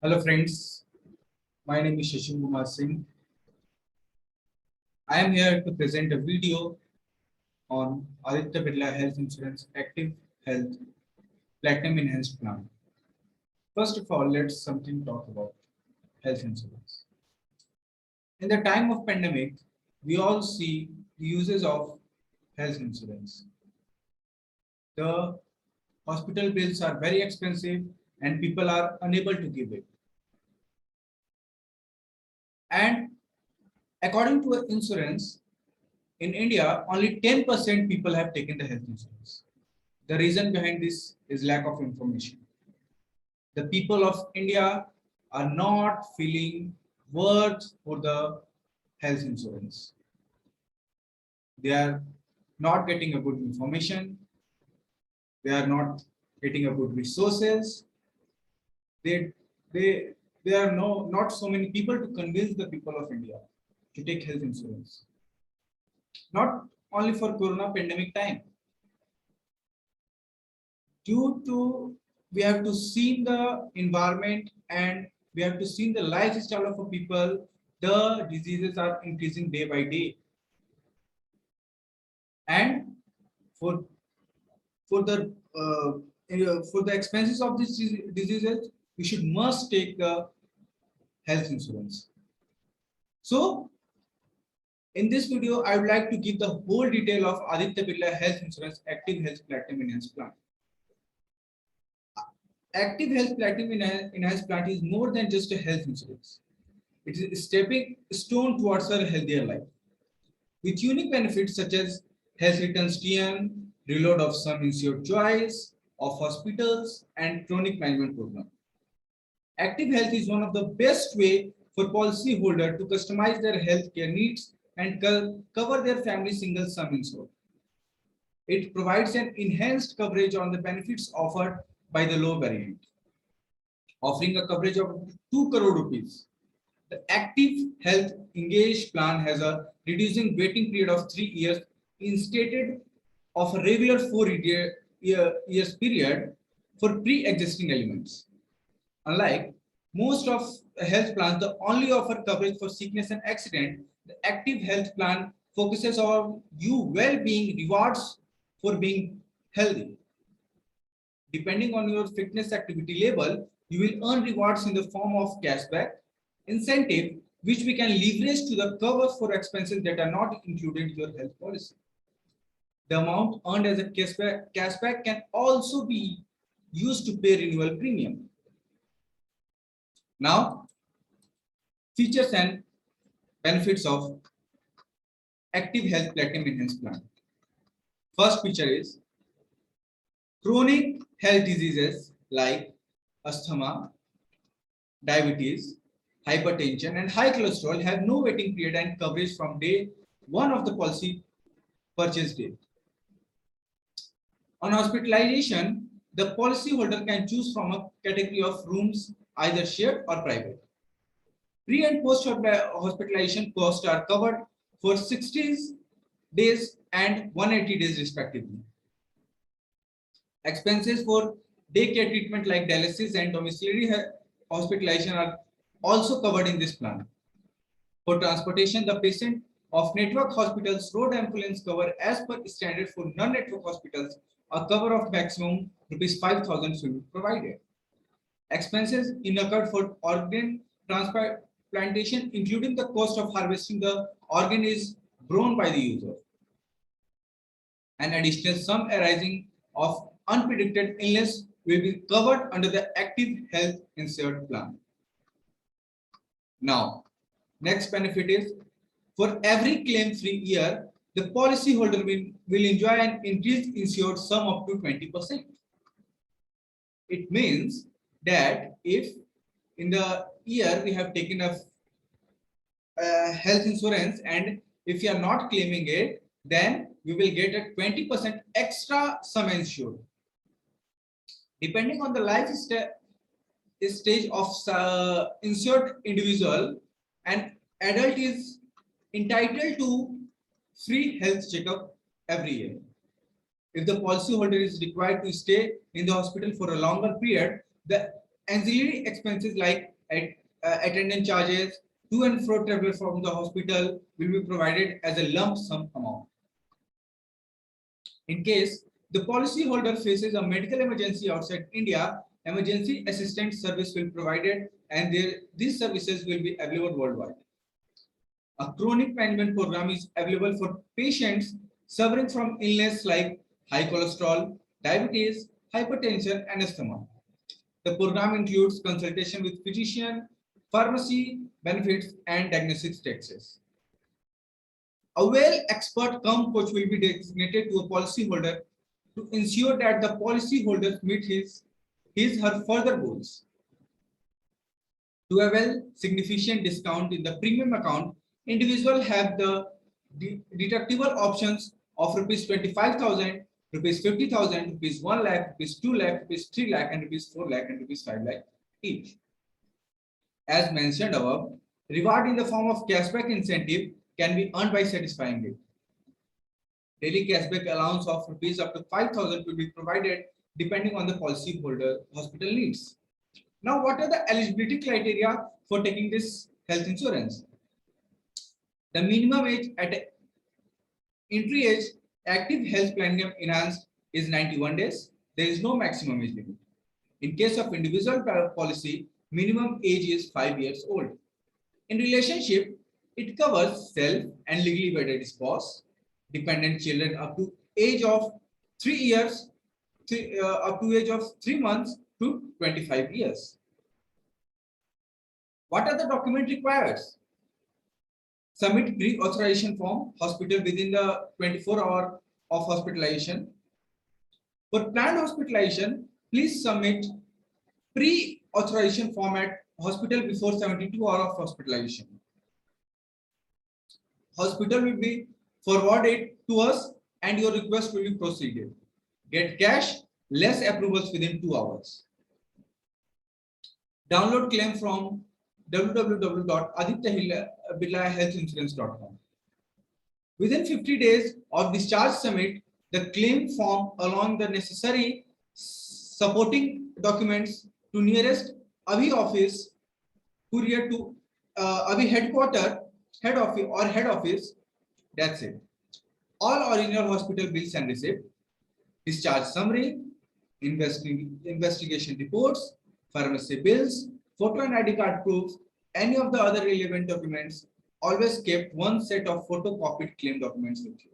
Hello friends, my name is Shashin Kumar Singh. I am here to present a video on Aditya Birla Health Insurance Active Health Platinum Enhanced Plan. First of all, let's something talk about health insurance. In the time of pandemic, we all see the uses of health insurance. The hospital bills are very expensive and people are unable to give it. And according to insurance, in India, only 10% people have taken the health insurance. The reason behind this is lack of information. The people of India are not feeling worth for the health insurance. They are not getting a good information. They are not getting a good resources. They they there are not so many people to convince the people of India to take health insurance. Not only for Corona pandemic time. Due to we have to see the environment and we have to see the lifestyle of a people, the diseases are increasing day by day. And for for the for the expenses of these diseases, we should must take the health insurance. So in this video, I would like to give the whole detail of Aditya Birla Health Insurance Active Health Platinum Enhanced Plan. Active Health Platinum Enhanced Plan is more than just a health insurance. It is a stepping stone towards a healthier life. With unique benefits such as health returns TN, reload of some insured choice, of hospitals, and chronic management program. Active Health is one of the best way for policyholder to customize their healthcare needs and cover their family single sum insured. It provides an enhanced coverage on the benefits offered by the low variant, offering a coverage of 2 crore rupees. The Active Health Engaged plan has a reducing waiting period of 3 years instead of a regular 4 years period for pre-existing elements. Unlike most of health plans, that only offer coverage for sickness and accident, the Active Health plan focuses on you well-being rewards for being healthy. Depending on your fitness activity level, you will earn rewards in the form of cashback, incentive, which we can leverage to the cover for expenses that are not included in your health policy. The amount earned as a cashback can also be used to pay renewal premium. Now, features and benefits of Active Health Platinum Enhanced Plan. First feature is chronic health diseases like asthma, diabetes, hypertension, and high cholesterol have no waiting period and coverage from day one of the policy purchase date. On hospitalization, the policyholder can choose from a category of rooms, either shared or private. Pre and post hospitalization costs are covered for 60 days and 180 days respectively. Expenses for daycare treatment like dialysis and domiciliary hospitalization are also covered in this plan. For transportation, the patient of network hospitals road ambulance cover as per standard. For non-network hospitals, a cover of maximum rupees 5,000 should be provided. Expenses incurred for organ transplantation, including the cost of harvesting the organ, is borne by the user. An additional sum arising of unpredicted illness will be covered under the Active Health Insured Plan. Now, next benefit is for every claim-free year, the policyholder will enjoy an increased insured sum up to 20%. It means that if in the year we have taken a health insurance and if you are not claiming it, then we will get a 20% extra sum insured. Depending on the life stage of insured individual, an adult is entitled to free health checkup every year. If the policyholder is required to stay in the hospital for a longer period, the Ancillary expenses like attendance charges, to and fro travel from the hospital will be provided as a lump sum amount. In case the policyholder faces a medical emergency outside India, emergency assistance service will be provided and these services will be available worldwide. A chronic management program is available for patients suffering from illness like high cholesterol, diabetes, hypertension, and asthma. The program includes consultation with physician, pharmacy benefits, and diagnostics taxes. A well expert cum coach will be designated to a policyholder to ensure that the policyholder meet his/her further goals. To avail significant discount in the premium account, individuals have the deductible options of rupees 25,000, rupees 50,000, rupees 1 lakh, rupees 2 lakh, rupees 3 lakh, and rupees 4 lakh, and rupees 5 lakh each. As mentioned above, reward in the form of cashback incentive can be earned by satisfying it. Daily cashback allowance of rupees up to 5,000 will be provided depending on the policyholder hospital needs. Now, what are the eligibility criteria for taking this health insurance? The minimum age at entry age active health plan enhanced is 91 days. There is no maximum age limit. In case of individual policy, minimum age is 5 years old. In relationship, it covers self and legally wedded spouse, dependent children up to age of 3 years, up to age of 3 months to 25 years. What are the document required? Submit pre-authorization form, hospital within the 24 hours of hospitalization. For planned hospitalization, please submit pre-authorization form at hospital before 72 hours of hospitalization. Hospital will be forwarded to us and your request will be proceeded. Get cash, less approvals within 2 hours. Download claim from www.adityabillahealthinsurance.com. Within 50 days of discharge submit the claim form along the necessary supporting documents to nearest AVI office, courier to AVI head office. That's it. All original hospital bills and receipt, discharge summary, investigation reports, pharmacy bills, photo and ID card proofs, any of the other relevant documents, always kept one set of photocopied claim documents with you.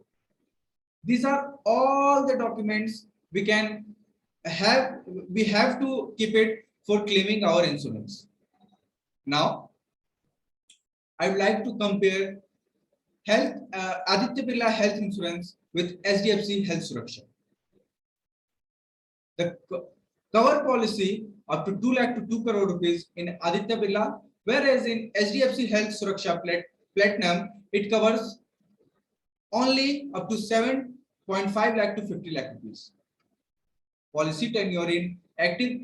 These are all the documents we have to keep it for claiming our insurance. Now, I would like to compare Aditya Birla Health Insurance with HDFC Health Suraksha. The cover policy up to 2 lakh to 2 crore rupees in Aditya Birla, whereas in HDFC Health Suraksha Platinum, it covers only up to 7.5 lakh to 50 lakh rupees. Policy tenure in active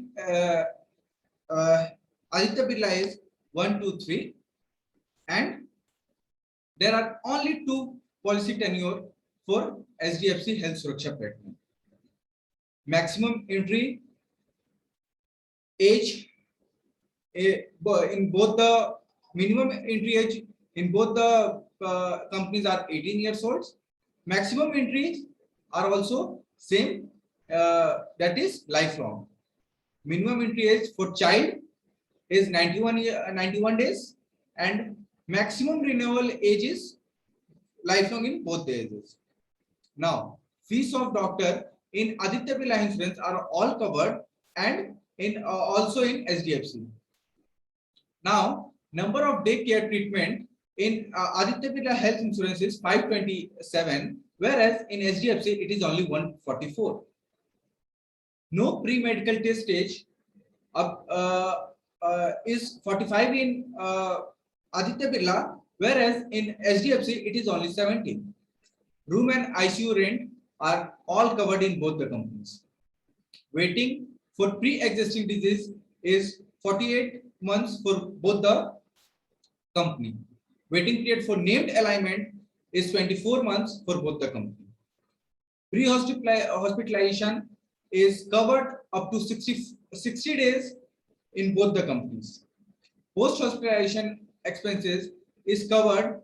Aditya Birla is 1, 2, 3, and there are only 2 policy tenure for HDFC Health Suraksha Platinum. Maximum entry age in both the minimum entry age in both the companies are 18 years old. Maximum entries are also same, that is lifelong. Minimum entry age for child is 91 days, and maximum renewal age is lifelong in both the ages. Now, fees of doctor in Aditya Birla Insurance are all covered, and in also in HDFC. Now, number of day care treatment in Aditya Birla Health Insurance is 527, whereas in HDFC it is only 144. No pre-medical test stage is 45 in Aditya Birla, whereas in HDFC it is only 17. Room and ICU rent are all covered in both the companies. Waiting for pre-existing disease is 48 months for both the company. Waiting period for named alignment is 24 months for both the company. Pre-hospitalization is covered up to 60 days in both the companies. Post-hospitalization expenses is covered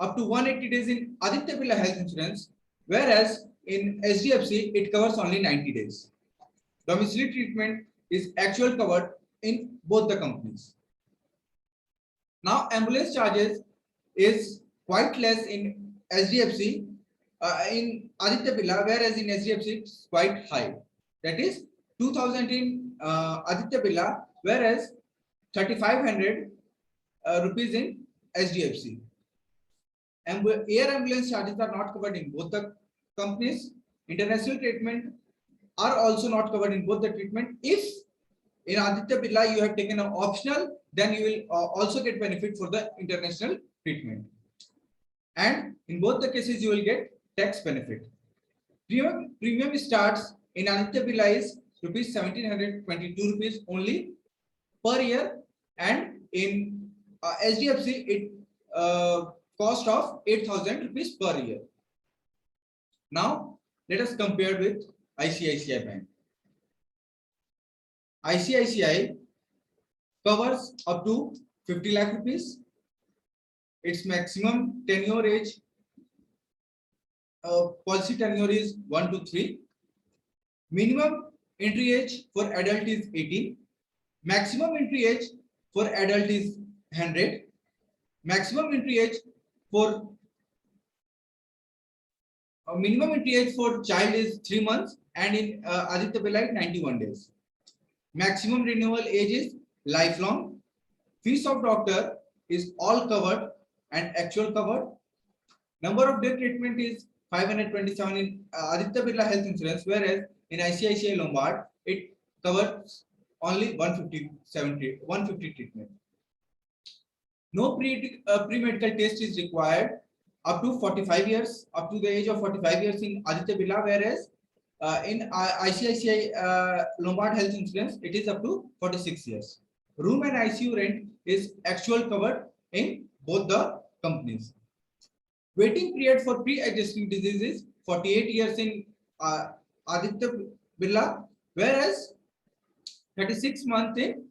up to 180 days in Aditya Birla Health Insurance, whereas in SDFC it covers only 90 days. Domiciliary treatment is actual covered in both the companies. Now, ambulance charges is quite less in SDFC, in Aditya Birla, whereas in SDFC it's quite high. That is 2000 in Aditya Birla, whereas 3500 rupees in SDFC. Air ambulance charges are not covered in both the companies. International treatment are also not covered in both the treatment. If in Aditya Birla you have taken an optional, then you will also get benefit for the international treatment. And in both the cases you will get tax benefit. Premium starts in Aditya Birla is rupees 1722 rupees only per year, and in SDFC it cost of 8000 rupees per year. Now let us compare with ICICI Bank. ICICI covers up to 50 lakh rupees. Its maximum tenure age, policy tenure is 1 to 3. Minimum entry age for adult is 18. Maximum entry age for adult is 100. Maximum entry age for minimum entry age for child is 3 months, and in Aditya Birla 91 days. Maximum renewal age is lifelong. Fees of doctor is all covered and actual covered. Number of day treatment is 527 in Aditya Birla Health Insurance, whereas in ICICI Lombard it covers only 150 treatment. No pre-medical test is required up to 45 years, up to the age of 45 years in Aditya Birla, whereas in ICICI Lombard Health Insurance it is up to 46 years. Room and ICU rent is actual covered in both the companies. Waiting period for pre-existing diseases 48 years in Aditya Birla, whereas 36 months in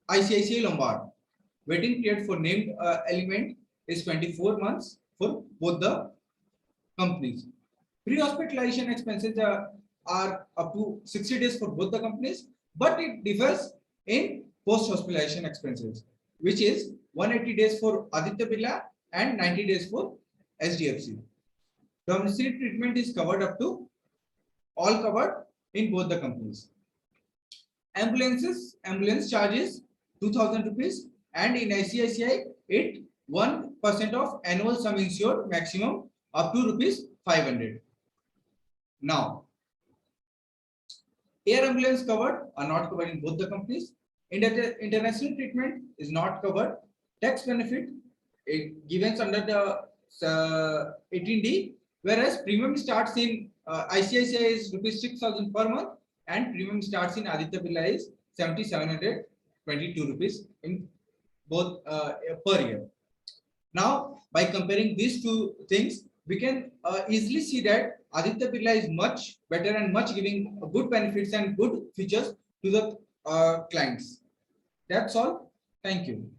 ICICI Lombard. Waiting period for named element is 24 months for both the companies. Pre-hospitalization expenses are up to 60 days for both the companies, but it differs in post-hospitalization expenses, which is 180 days for Aditya Birla and 90 days for SDFC. Domiciliary treatment is covered up to all covered in both the companies. Ambulance charges 2000 rupees, and in ICICI it 1% of annual sum insured maximum up to rupees 500. Now, air ambulance covered are not covered in both the companies. International treatment is not covered. Tax benefit it given under the 18D, whereas premium starts in ICICI is rupees 6000 per month, and premium starts in Aditya Birla is 7722 rupees in both per year. Now, by comparing these two things, we can easily see that Aditya Birla is much better and much giving good benefits and good features to the clients. That's all. Thank you.